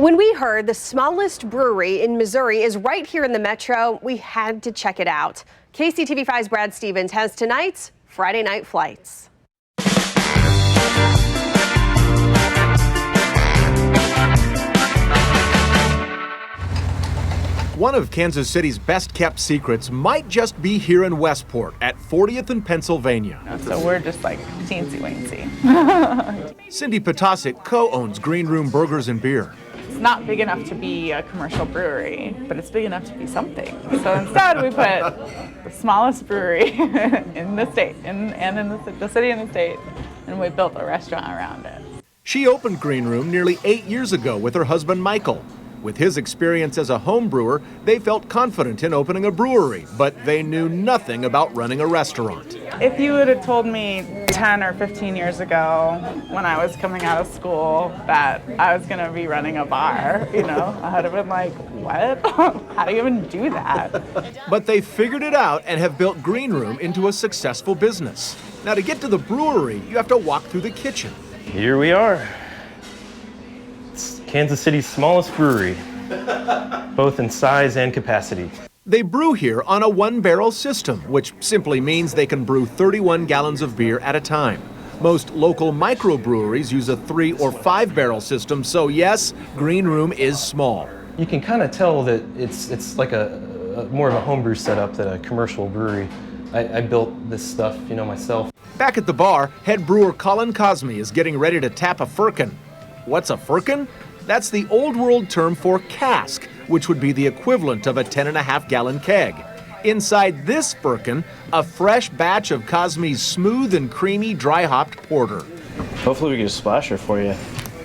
When we heard the smallest brewery in Missouri is right here in the metro, we had to check it out. KCTV5's Brad Stevens has tonight's Friday Night Flights. One of Kansas City's best-kept secrets might just be here in Westport at 40th and Pennsylvania. So we're just like teensy-weensy. Cindy Potasic co-owns Green Room Burgers and Beer. It's not big enough to be a commercial brewery, but it's big enough to be something. So instead we put the smallest brewery in the state, and in the city and the state, and we built a restaurant around it. She opened Green Room nearly 8 years ago with her husband Michael. With his experience as a home brewer, they felt confident in opening a brewery, but they knew nothing about running a restaurant. If you would have told me 10 or 15 years ago, when I was coming out of school, that I was going to be running a bar, I would have been like, what? How do you even do that? But they figured it out and have built Green Room into a successful business. Now, to get to the brewery, you have to walk through the kitchen. Here we are. It's Kansas City's smallest brewery, both in size and capacity. They brew here on a one-barrel system, which simply means they can brew 31 gallons of beer at a time. Most local microbreweries use a 3 or 5 barrel system, so yes, Green Room is small. You can kind of tell that it's like a more of a homebrew setup than a commercial brewery. I built this stuff, myself. Back at the bar, head brewer Colin Cosme is getting ready to tap a firkin. What's a firkin? That's the old world term for cask, which would be the equivalent of a 10.5-gallon keg. Inside this firkin, a fresh batch of Cosme's smooth and creamy dry-hopped porter. Hopefully we get a splasher for you.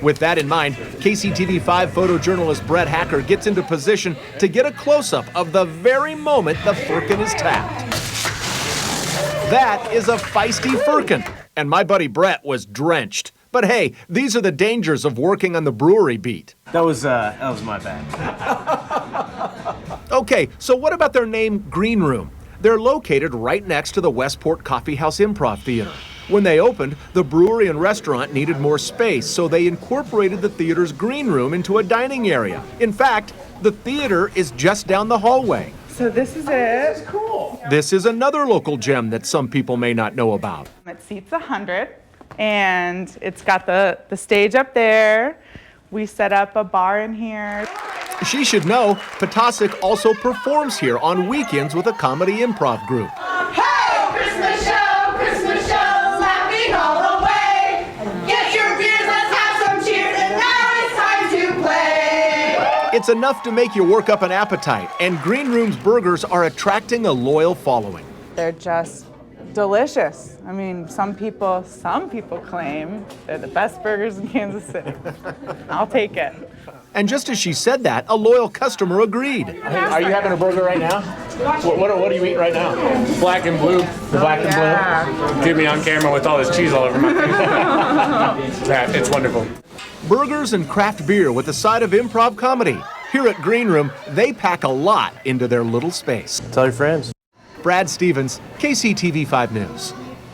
With that in mind, KCTV5 photojournalist Brett Hacker gets into position to get a close-up of the very moment the firkin is tapped. That is a feisty firkin, and my buddy Brett was drenched. But hey, these are the dangers of working on the brewery beat. That was my bad. Okay, so what about their name, Green Room? They're located right next to the Westport Coffee House Improv Theater. When they opened, the brewery and restaurant needed more space, so they incorporated the theater's green room into a dining area. In fact, the theater is just down the hallway. So this is it. This is cool. This is another local gem that some people may not know about. It seats 100, and it's got the stage up there. We set up a bar in here. She should know, Potasic also performs here on weekends with a comedy improv group. Hey, Christmas show, laughing all the way. Get your beers, let's have some cheers, and now it's time to play. It's enough to make you work up an appetite, and Green Room's burgers are attracting a loyal following. They're just delicious. I mean, some people claim they're the best burgers in Kansas City. I'll take it. And just as she said that, a loyal customer agreed. Hey, are you having a burger right now? What are you eating right now? Black and blue. The black and blue? Get me on camera with all this cheese all over my face. Yeah, it's wonderful. Burgers and craft beer with a side of improv comedy. Here at Green Room, they pack a lot into their little space. Tell your friends. Brad Stevens, KCTV5 News.